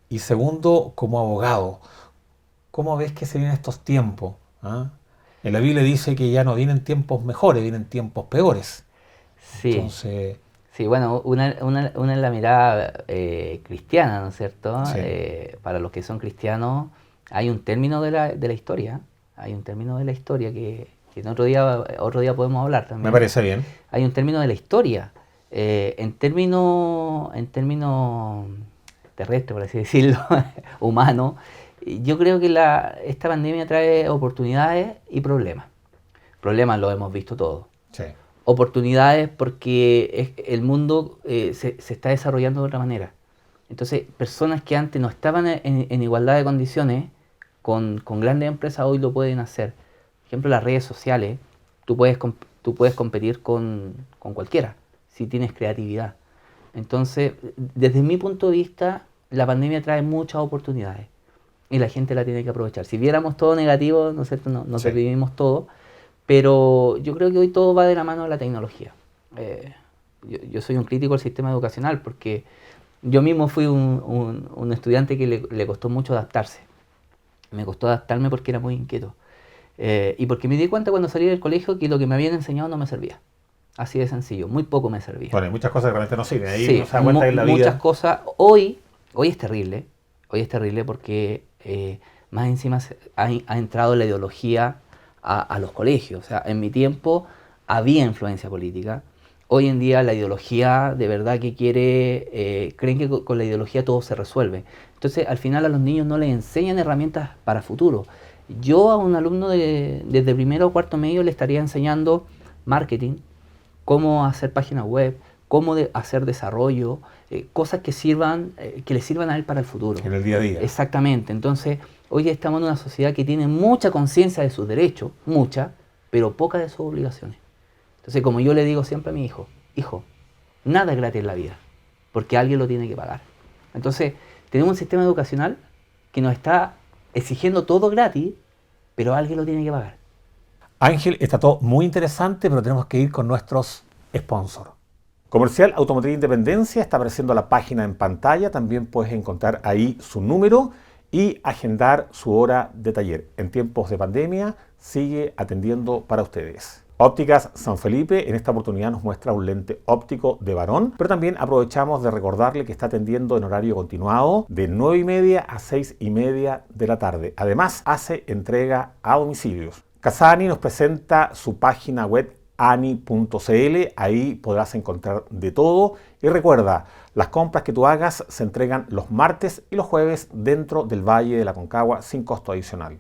y segundo como abogado? ¿Cómo ves que se vienen estos tiempos? ¿Ah? En la Biblia dice que ya no vienen tiempos mejores, vienen tiempos peores.
Sí.
Entonces,
Sí, bueno, una es la mirada cristiana, ¿no es cierto?
Sí.
Para los que son cristianos, hay un término de la historia, hay un término de la historia que en otro día podemos hablar también.
me parece bien.
Hay un término de la historia, en términos terrestre, por así decirlo, humano. Yo creo que esta pandemia trae oportunidades y problemas. Problemas los hemos visto todos.
Sí.
Oportunidades porque el mundo se está desarrollando de otra manera. Entonces, personas que antes no estaban en igualdad de condiciones con grandes empresas hoy lo pueden hacer. Por ejemplo, las redes sociales, tú puedes competir con cualquiera si tienes creatividad. Entonces, desde mi punto de vista, la pandemia trae muchas oportunidades y la gente la tiene que aprovechar. Si viéramos todo negativo, ¿no es cierto? No
Sí.
vivimos todo. Pero yo creo que hoy todo va de la mano de la tecnología. Yo soy un crítico del sistema educacional porque yo mismo fui un estudiante que le costó mucho adaptarse. Me costó adaptarme porque era muy inquieto. Y porque me di cuenta cuando salí del colegio que lo que me habían enseñado no me servía. Así de sencillo, muy poco me servía.
Bueno, hay muchas cosas que realmente no sirven. Ahí
Sí,
uno se da cuenta que en la
muchas
vida.
cosas. Hoy Hoy es terrible porque más encima ha entrado la ideología a los colegios. O sea, en mi tiempo había influencia política. Hoy en día la ideología de verdad que creen que con la ideología todo se resuelve. Entonces al final a los niños no les enseñan herramientas para futuro. Yo a un alumno desde primero o cuarto medio le estaría enseñando marketing, cómo hacer páginas web, cómo hacer desarrollo, cosas que le sirvan a él para el futuro.
En el día a día.
Exactamente. Entonces, hoy estamos en una sociedad que tiene mucha conciencia de sus derechos, mucha, pero poca de sus obligaciones. Entonces, como yo le digo siempre a mi hijo, nada es gratis en la vida, porque alguien lo tiene que pagar. Entonces, tenemos un sistema educacional que nos está exigiendo todo gratis, pero alguien lo tiene que pagar.
Ángel, está todo muy interesante, pero tenemos que ir con nuestros sponsors. Comercial Automotriz Independencia está apareciendo la página en pantalla. También puedes encontrar ahí su número y agendar su hora de taller. En tiempos de pandemia sigue atendiendo para ustedes. Ópticas San Felipe en esta oportunidad nos muestra un lente óptico de varón, pero también aprovechamos de recordarle que está atendiendo en horario continuado de 9:30 a 6:30 de la tarde. Además, hace entrega a domicilios. Casani nos presenta su página web ani.cl, ahí podrás encontrar de todo. Y recuerda, las compras que tú hagas se entregan los martes y los jueves dentro del Valle de la Aconcagua sin costo adicional.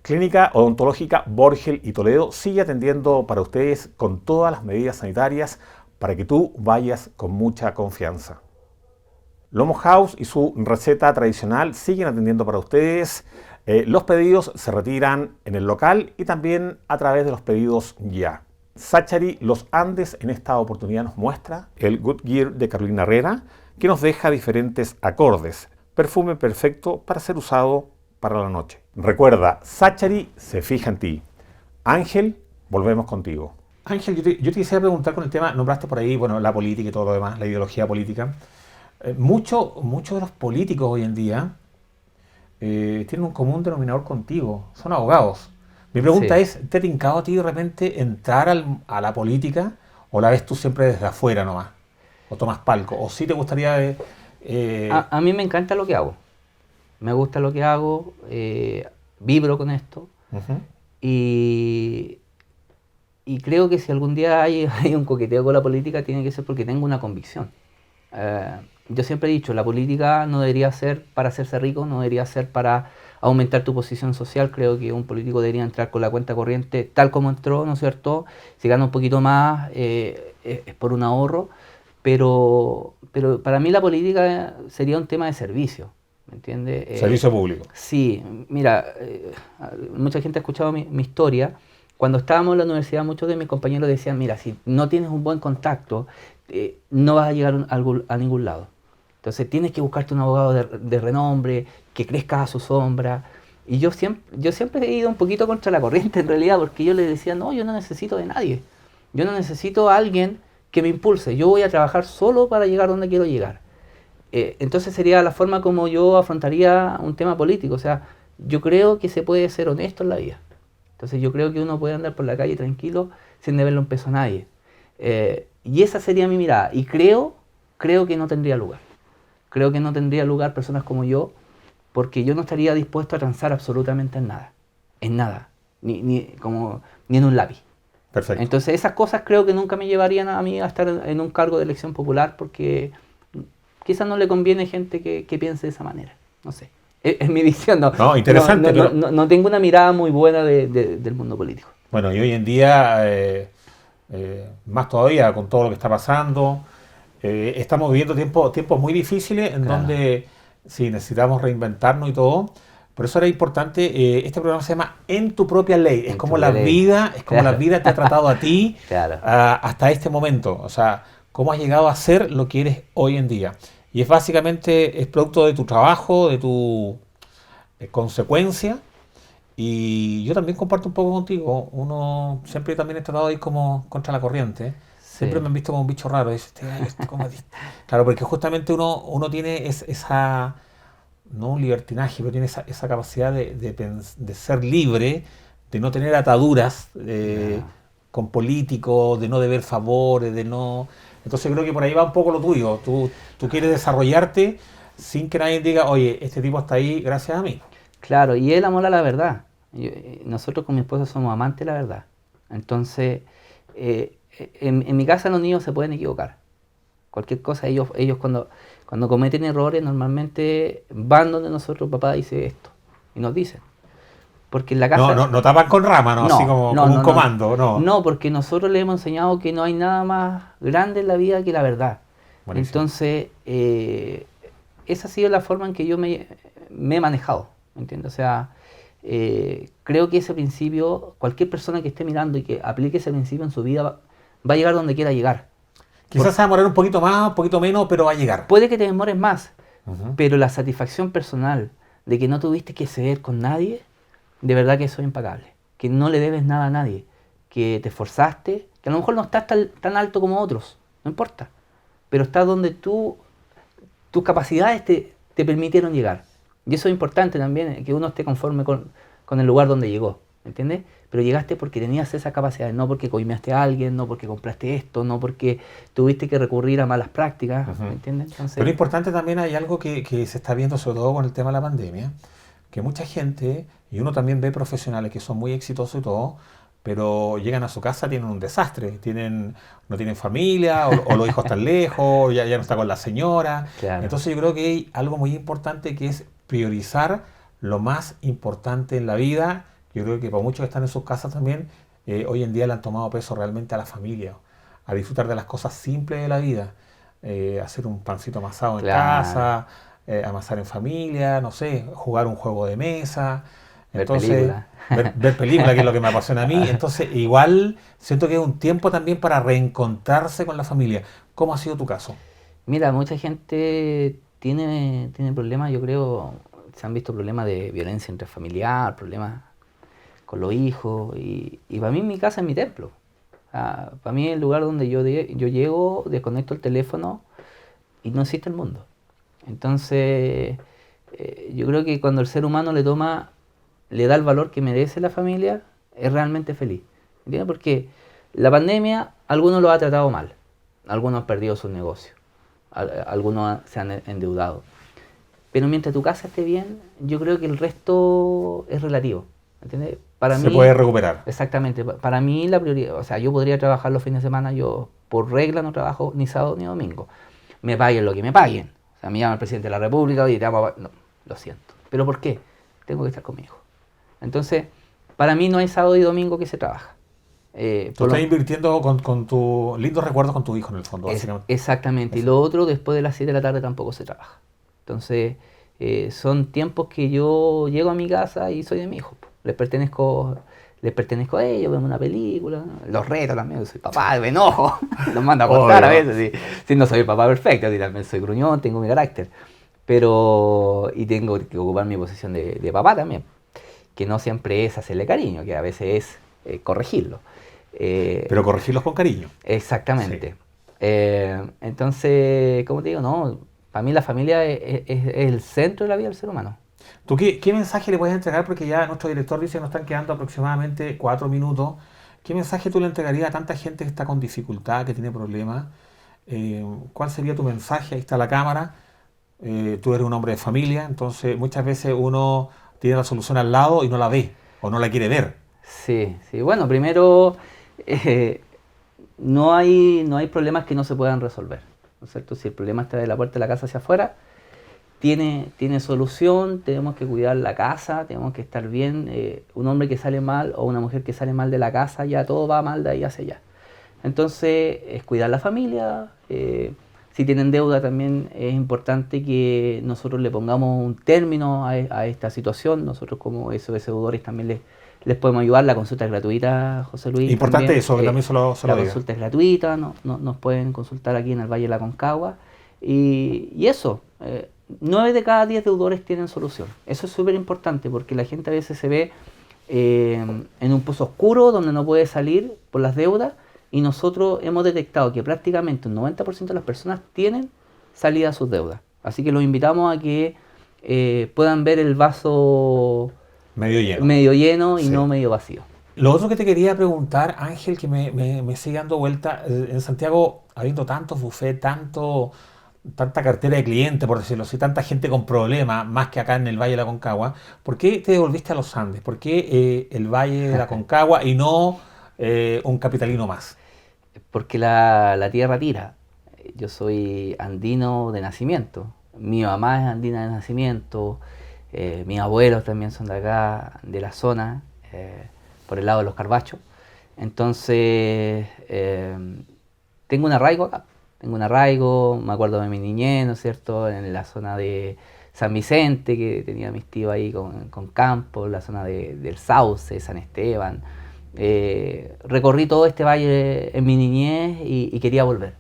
Clínica Odontológica Borgel y Toledo sigue atendiendo para ustedes con todas las medidas sanitarias para que tú vayas con mucha confianza. Lomo House y su receta tradicional siguen atendiendo para ustedes. Los pedidos se retiran en el local y también a través de los pedidos ya. Sachari Los Andes en esta oportunidad nos muestra el Goodyear de Carolina Herrera, que nos deja diferentes acordes. Perfume perfecto para ser usado para la noche. Recuerda, Sachari se fija en ti. Ángel, volvemos contigo. Ángel, yo te quisiera preguntar con el tema, nombraste por ahí, bueno, la política y todo lo demás, la ideología política. Muchos de los políticos hoy en día tienen un común denominador contigo, son abogados. Mi pregunta es, ¿te ha tincado a ti de repente entrar a la política o la ves tú siempre desde afuera nomás? ¿O tomas palco? ¿O sí te gustaría...?
A mí me encanta lo que hago. Me gusta lo que hago, vibro con esto.
Uh-huh.
Y creo que si algún día hay un coqueteo con la política, tiene que ser porque tengo una convicción. Yo siempre he dicho, la política no debería ser para hacerse rico, no debería ser para aumentar tu posición social. Creo que un político debería entrar con la cuenta corriente tal como entró, ¿no es cierto? Si gana un poquito más es por un ahorro, pero para mí la política sería un tema de servicio, ¿me entiendes?
Servicio público.
Sí, mira, mucha gente ha escuchado mi historia. Cuando estábamos en la universidad, muchos de mis compañeros decían, mira, si no tienes un buen contacto, no vas a llegar a ningún lado. Entonces tienes que buscarte un abogado de renombre, que crezca a su sombra. Y yo siempre he ido un poquito contra la corriente en realidad, porque yo les decía, no, yo no necesito de nadie. Yo no necesito a alguien que me impulse. Yo voy a trabajar solo para llegar donde quiero llegar. Entonces sería la forma como yo afrontaría un tema político. O sea, yo creo que se puede ser honesto en la vida. Entonces yo creo que uno puede andar por la calle tranquilo sin deberle un peso a nadie. Y esa sería mi mirada. Y creo que no tendría lugar. Creo que no tendría lugar personas como yo, porque yo no estaría dispuesto a transar absolutamente en nada, ni en un lápiz.
Perfecto.
Entonces esas cosas creo que nunca me llevarían a mí a estar en un cargo de elección popular, porque quizás no le conviene gente que piense de esa manera, no sé. Es mi visión,
No, interesante.
No tengo una mirada muy buena del mundo político.
Bueno, y hoy en día, más todavía con todo lo que está pasando, estamos viviendo tiempos muy difíciles en donde sí, necesitamos reinventarnos y todo. Por eso era importante, este programa se llama En tu propia ley. Es como la vida te ha tratado a ti hasta este momento. O sea, cómo has llegado a ser lo que eres hoy en día. Y es básicamente, es producto de tu trabajo, de tu consecuencia. Y yo también comparto un poco contigo. Uno siempre también he tratado de ir como contra la corriente. Siempre me han visto como un bicho raro. Dice, claro, porque justamente uno tiene esa, no un libertinaje, pero tiene esa capacidad de ser libre, de no tener ataduras con políticos, de no deber favores, de no... Entonces creo que por ahí va un poco lo tuyo. Tú quieres desarrollarte sin que nadie diga, oye, este tipo está ahí gracias a mí.
Claro, y el amor a la verdad. Nosotros con mi esposa somos amantes de la verdad. Entonces, en mi casa los niños se pueden equivocar. Cualquier cosa, ellos cuando cometen errores normalmente van donde nosotros, papá dice esto, y nos dicen. Porque en la casa...
No tapan con rama, ¿no? Así como un comando, no.
No, porque nosotros le hemos enseñado que no hay nada más grande en la vida que la verdad.
Buenísimo.
Entonces, esa ha sido la forma en que yo me he manejado, ¿entiendes? O sea, creo que ese principio, cualquier persona que esté mirando y que aplique ese principio en su vida va a llegar donde quiera llegar.
Quizás se va a demorar un poquito más, un poquito menos, pero va a llegar.
Puede que te demores más,
Uh-huh.
pero la satisfacción personal de que no tuviste que ceder con nadie, de verdad que eso es impagable. Que no le debes nada a nadie, que te esforzaste, que a lo mejor no estás tan alto como otros, no importa, pero estás donde tus capacidades te permitieron llegar. Y eso es importante también, que uno esté conforme con el lugar donde llegó, ¿entiendes? Pero llegaste porque tenías esa capacidad, no porque coimeaste a alguien, no porque compraste esto, no porque tuviste que recurrir a malas prácticas,
Uh-huh.
¿me entiendes? Entonces,
Pero importante también hay algo que se está viendo, sobre todo con el tema de la pandemia, que mucha gente, y uno también ve profesionales que son muy exitosos y todo, pero llegan a su casa, tienen un desastre, no tienen familia, o los hijos están lejos, ya no está con la señora.
claro.
Entonces yo creo que hay algo muy importante que es priorizar lo más importante en la vida. Yo creo que para muchos que están en sus casas también, hoy en día le han tomado peso realmente a la familia, a disfrutar de las cosas simples de la vida, hacer un pancito amasado en
Claro.
casa, amasar en familia, no sé, jugar un juego de mesa.
Ver
Entonces,
películas.
ver películas, que es lo que me apasiona a mí. Entonces, igual siento que es un tiempo también para reencontrarse con la familia. ¿Cómo ha sido tu caso?
Mira, mucha gente tiene problemas, yo creo, se han visto problemas de violencia intrafamiliar, problemas con los hijos, y para mí mi casa es mi templo. Para mí es el lugar donde yo llego, desconecto el teléfono y no existe el mundo. Entonces, yo creo que cuando el ser humano le da el valor que merece la familia, es realmente feliz. ¿Entiendes? Porque la pandemia, algunos lo ha tratado mal, algunos han perdido sus negocios, algunos se han endeudado. Pero mientras tu casa esté bien, yo creo que el resto es relativo. ¿Entiendes? Para
Se
mí,
puede recuperar.
exactamente. Para mí la prioridad, o sea, yo podría trabajar los fines de semana, yo por regla no trabajo ni sábado ni domingo. Me paguen lo que me paguen. O sea, me llama el presidente de la República y te llama, no, lo siento. ¿Pero por qué? Tengo que estar con mi hijo. Entonces, para mí no hay sábado y domingo que se trabaja.
Tú estás invirtiendo con tus lindos recuerdos con tu hijo, en el fondo, básicamente.
Exactamente.
Eso.
Y lo otro, después de las 7 de la tarde tampoco se trabaja. Entonces, son tiempos que yo llego a mi casa y soy de mi hijo. Les pertenezco a ellos, vemos una película, los reto también, soy papá, me enojo, los mando a cortar a veces. Si no soy el papá perfecto, si también soy gruñón, tengo mi carácter. Y tengo que ocupar mi posición de papá también, que no siempre es hacerle cariño, que a veces es corregirlo.
Pero corregirlos con cariño.
Exactamente. Sí. Entonces, como te digo, no, para mí la familia es el centro de la vida del ser humano.
¿Tú qué mensaje le puedes entregar? Porque ya nuestro director dice que nos están quedando aproximadamente 4 minutos. ¿Qué mensaje tú le entregarías a tanta gente que está con dificultad, que tiene problemas? ¿Cuál sería tu mensaje? Ahí está la cámara. Tú eres un hombre de familia, entonces muchas veces uno tiene la solución al lado y no la ve o no la quiere ver.
Sí. Bueno, primero, no hay problemas que no se puedan resolver, ¿no es cierto? Si el problema está de la puerta de la casa hacia afuera, tiene solución. Tenemos que cuidar la casa, tenemos que estar bien. Un hombre que sale mal o una mujer que sale mal de la casa, ya todo va mal de ahí hacia allá. Entonces, es cuidar la familia. Si tienen deuda, también es importante que nosotros le pongamos un término a esta situación. Nosotros como SOS Deudores también les podemos ayudar. La consulta es gratuita, José Luis.
Importante
también,
eso, que también se lo
la
diga.
consulta es gratuita, nos pueden consultar aquí en el Valle de la Concagua. Y eso, 9 de cada 10 deudores tienen solución. Eso es súper importante porque la gente a veces se ve en un pozo oscuro donde no puede salir por las deudas, y nosotros hemos detectado que prácticamente un 90% de las personas tienen salida a sus deudas. Así que los invitamos a que puedan ver el vaso medio lleno y sí, no medio vacío.
Lo otro que te quería preguntar, Ángel, que me sigue dando vuelta, en Santiago, habiendo tantos buffets, tanto tanta cartera de clientes, por decirlo así, tanta gente con problemas, más que acá en el Valle de la Concagua, ¿por qué te devolviste a los Andes? ¿Por qué el Valle de la Concagua y no un capitalino más?
Porque la tierra tira. Yo soy andino de nacimiento. Mi mamá es andina de nacimiento. Mis abuelos también son de acá, de la zona, por el lado de los Carbachos. Entonces, tengo un arraigo acá. Tengo un arraigo, me acuerdo de mi niñez, ¿no es cierto? En la zona de San Vicente, que tenía mis tíos ahí con campo, la zona del Sauce, San Esteban. Recorrí todo este valle en mi niñez y quería volver.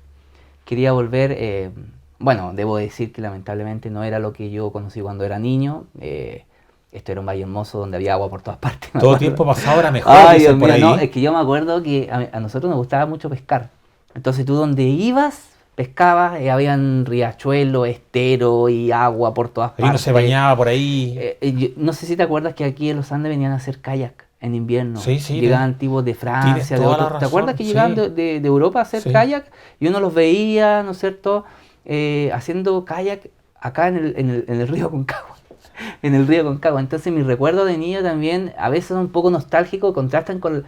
Quería volver, bueno, debo decir que lamentablemente no era lo que yo conocí cuando era niño. Esto era un valle hermoso donde había agua por todas partes.
Todo tiempo pasado era mejor.
Ay, Dios
por
mío,
ahí.
no, es que yo me acuerdo que a nosotros nos gustaba mucho pescar. Entonces tú donde ibas, pescabas, habían riachuelos, estero y agua por todas partes.
Ahí no se bañaba por ahí.
No sé si te acuerdas que aquí en los Andes venían a hacer kayak en invierno.
Sí, sí.
Llegaban tipos de Francia, de
toda la
otros. ¿Te
razón,
acuerdas que
sí.
llegaban de Europa a hacer
Sí.
kayak? Y uno los veía, ¿no es cierto?, haciendo kayak acá en el río Concagua. En el río Concagua. Entonces mis recuerdos de niño también a veces son un poco nostálgicos, contrastan con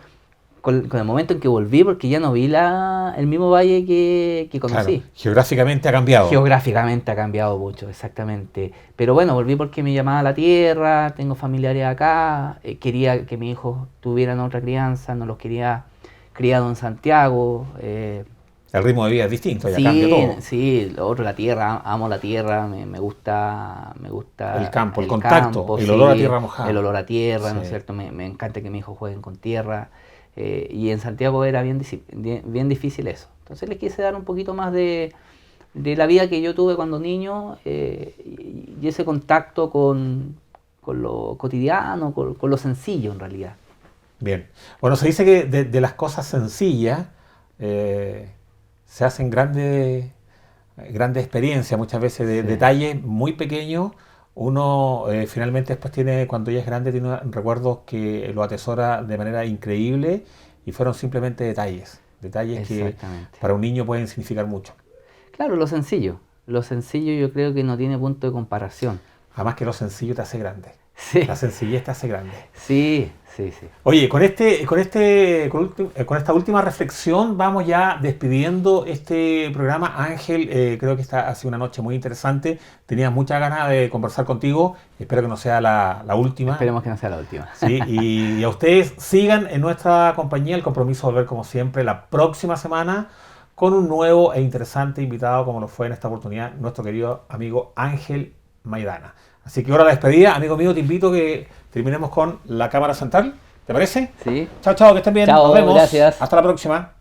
el momento en que volví, porque ya no vi el mismo valle que conocí.
Claro, geográficamente ha cambiado.
Geográficamente ha cambiado mucho, exactamente. Pero bueno, volví porque me llamaba la tierra, tengo familiares acá, quería que mis hijos tuvieran otra crianza, no los quería criado en Santiago.
El ritmo de vida es distinto, ya
Sí,
cambia todo.
sí, lo otro, la tierra, amo la tierra, me gusta
El campo, el contacto, el olor a tierra mojada.
El olor a tierra, ¿no es
Sí.
cierto? Me encanta que mis hijos jueguen con tierra. Y en Santiago era bien difícil eso. Entonces les quise dar un poquito más de la vida que yo tuve cuando niño, y ese contacto con lo cotidiano, con lo sencillo en realidad.
Bien. Bueno, se dice que de las cosas sencillas se hacen grandes experiencias, muchas veces de
Sí.
detalles muy pequeños. Uno finalmente después tiene, cuando ya es grande, tiene recuerdos que lo atesora de manera increíble y fueron simplemente detalles que
Exactamente.
para un niño pueden significar mucho.
Claro, lo sencillo yo creo que no tiene punto de comparación.
Además que lo sencillo te hace grande.
Sí,
La sencillez te hace grande.
sí.
Oye, con esta última reflexión vamos ya despidiendo este programa. Ángel, creo que ha sido una noche muy interesante. Tenía muchas ganas de conversar contigo. Espero que no sea la última.
Esperemos que no sea la última.
Sí, y a ustedes sigan en nuestra compañía. El compromiso de volver como siempre la próxima semana con un nuevo e interesante invitado, como lo fue en esta oportunidad nuestro querido amigo Ángel Maidana. Así que ahora la despedida, amigo mío, te invito a que terminemos con la cámara central. ¿Te parece?
Sí.
Chao, chao, que estén bien.
Chao,
Nos vemos.
gracias.
Hasta la próxima.